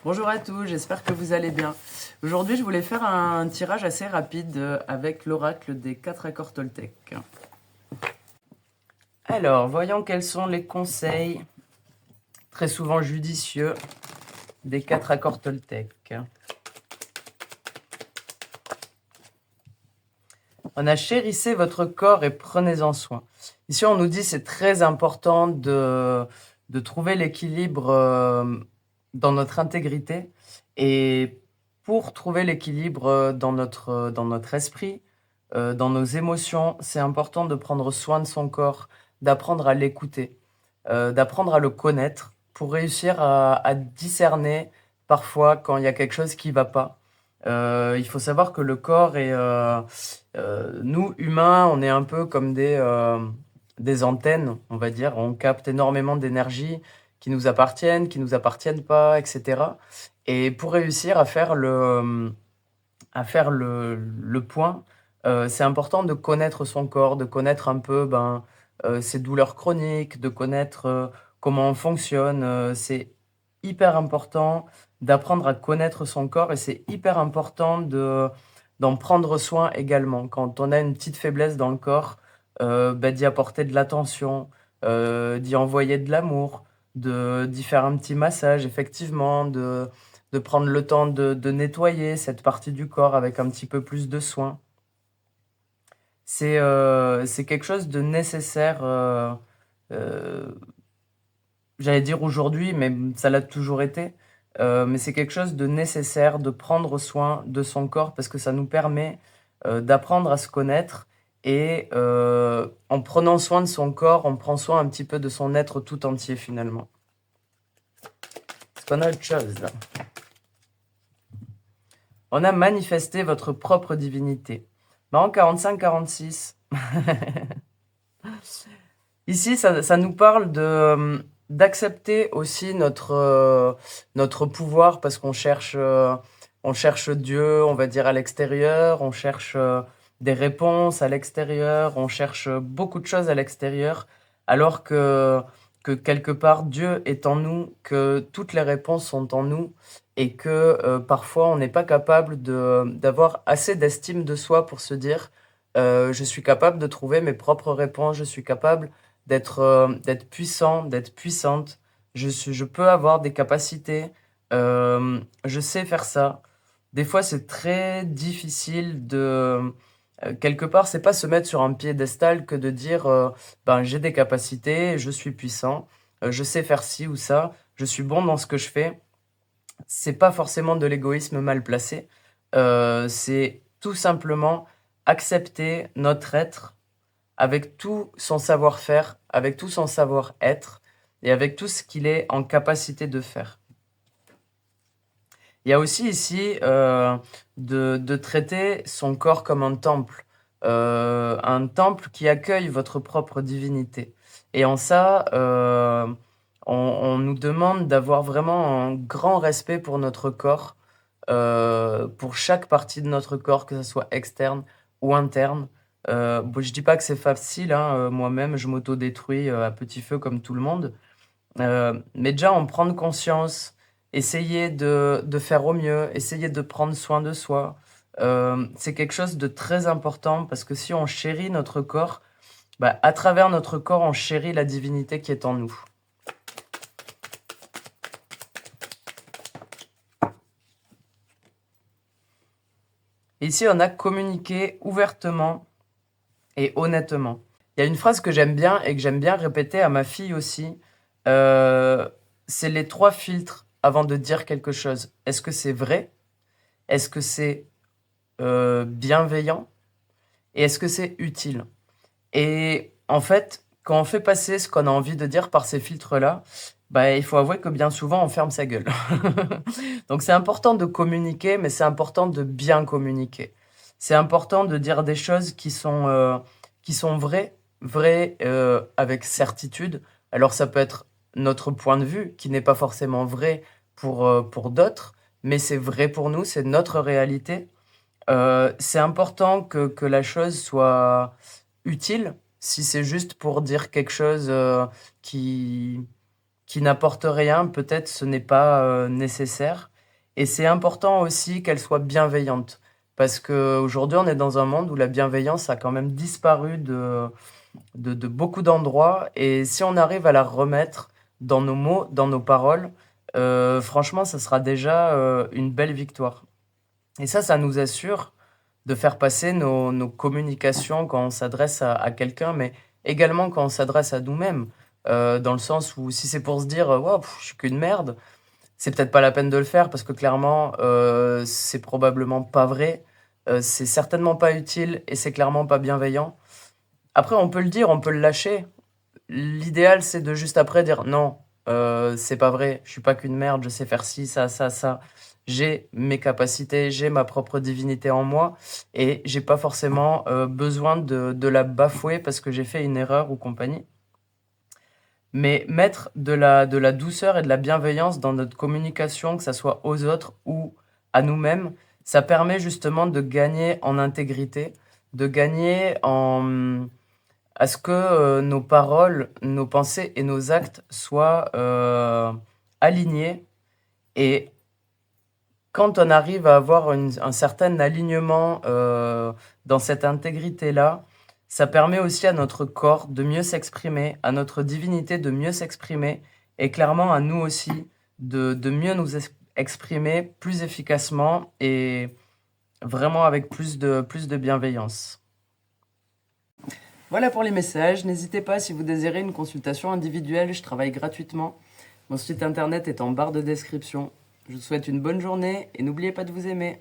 Bonjour à tous, j'espère que vous allez bien. Aujourd'hui, je voulais faire un tirage assez rapide avec l'oracle des 4 accords Toltec. Alors, voyons quels sont les conseils, très souvent judicieux, des 4 accords Toltec. On a chérissez votre corps et prenez-en soin. Ici, on nous dit c'est très important de trouver l'équilibre dans notre intégrité. Et pour trouver l'équilibre dans notre esprit, dans nos émotions, c'est important de prendre soin de son corps, d'apprendre à l'écouter, d'apprendre à le connaître pour réussir à discerner parfois quand il y a quelque chose qui ne va pas. Il faut savoir que le corps est... nous, humains, on est un peu comme des antennes, on va dire. On capte énormément d'énergie qui nous appartiennent pas, etc. Et pour réussir à faire le point, c'est important de connaître son corps, de connaître un peu ses douleurs chroniques, de connaître comment on fonctionne. C'est hyper important d'apprendre à connaître son corps et c'est hyper important d'en prendre soin également. Quand on a une petite faiblesse dans le corps, d'y apporter de l'attention, d'y envoyer de l'amour, d'y faire un petit massage, effectivement, de prendre le temps de nettoyer cette partie du corps avec un petit peu plus de soin. C'est quelque chose de nécessaire, euh, j'allais dire aujourd'hui, mais ça l'a toujours été. Mais c'est quelque chose de nécessaire de prendre soin de son corps parce que ça nous permet d'apprendre à se connaître et en prenant soin de son corps, on prend soin un petit peu de son être tout entier finalement. Est-ce qu'on a autre chose là? On a manifesté votre propre divinité. Marrant 45-46. Ici, ça nous parle d'accepter aussi notre pouvoir parce on cherche Dieu, on va dire, à l'extérieur, on cherche des réponses à l'extérieur, on cherche beaucoup de choses à l'extérieur, alors que quelque part Dieu est en nous, que toutes les réponses sont en nous et que parfois on n'est pas capable d'avoir assez d'estime de soi pour se dire je suis capable de trouver mes propres réponses, je suis capable d'être puissant, d'être puissante. Je peux avoir des capacités. Je sais faire ça. Des fois, c'est très difficile quelque part, c'est pas se mettre sur un piédestal que de dire ben, j'ai des capacités, je suis puissant, je sais faire ci ou ça, je suis bon dans ce que je fais. C'est pas forcément de l'égoïsme mal placé. C'est tout simplement accepter notre être avec tout son savoir-faire, avec tout son savoir-être et avec tout ce qu'il est en capacité de faire. Il y a aussi ici de traiter son corps comme un temple qui accueille votre propre divinité. Et en ça, on nous demande d'avoir vraiment un grand respect pour notre corps, pour chaque partie de notre corps, que ce soit externe ou interne. Bon, je dis pas que c'est facile, hein, moi-même je m'auto-détruis à petit feu comme tout le monde. Mais déjà en prendre conscience, essayer de faire au mieux, essayer de prendre soin de soi, c'est quelque chose de très important parce que si on chérit notre corps, bah, à travers notre corps, on chérit la divinité qui est en nous. Et ici, on a communiqué ouvertement et honnêtement. Il y a une phrase que j'aime bien et que j'aime bien répéter à ma fille aussi. C'est les 3 filtres avant de dire quelque chose. Est-ce que c'est vrai? Est-ce que c'est bienveillant? Et est-ce que c'est utile? Et en fait, quand on fait passer ce qu'on a envie de dire par ces filtres-là, bah, il faut avouer que bien souvent, on ferme sa gueule. Donc c'est important de communiquer, mais c'est important de bien communiquer. C'est important de dire des choses qui sont vraies avec certitude. Alors ça peut être notre point de vue, qui n'est pas forcément vrai pour d'autres, mais c'est vrai pour nous, c'est notre réalité. C'est important que la chose soit utile. Si c'est juste pour dire quelque chose qui, qui n'apporte rien, peut-être ce n'est pas nécessaire. Et c'est important aussi qu'elle soit bienveillante. Parce qu'aujourd'hui, on est dans un monde où la bienveillance a quand même disparu de beaucoup d'endroits. Et si on arrive à la remettre dans nos mots, dans nos paroles, franchement, ça sera déjà une belle victoire. Et ça nous assure de faire passer nos communications quand on s'adresse à quelqu'un, mais également quand on s'adresse à nous-mêmes. Dans le sens où si c'est pour se dire wow, je suis qu'une merde, c'est peut-être pas la peine de le faire parce que clairement, c'est probablement pas vrai. C'est certainement pas utile et c'est clairement pas bienveillant. Après, on peut le dire, on peut le lâcher. L'idéal, c'est de juste après dire non, c'est pas vrai, je suis pas qu'une merde, je sais faire ci, ça, ça, ça. J'ai mes capacités, j'ai ma propre divinité en moi et j'ai pas forcément besoin de la bafouer parce que j'ai fait une erreur ou compagnie. Mais mettre de la douceur et de la bienveillance dans notre communication, que ça soit aux autres ou à nous-mêmes, ça permet justement de gagner en intégrité, de gagner à ce que nos paroles, nos pensées et nos actes soient alignés. Et quand on arrive à avoir un certain alignement dans cette intégrité-là, ça permet aussi à notre corps de mieux s'exprimer, à notre divinité de mieux s'exprimer, et clairement à nous aussi de mieux nous exprimer plus efficacement et vraiment avec plus de bienveillance. Voilà pour les messages. N'hésitez pas si vous désirez une consultation individuelle, je travaille gratuitement. Mon site internet est en barre de description. Je vous souhaite une bonne journée et n'oubliez pas de vous aimer.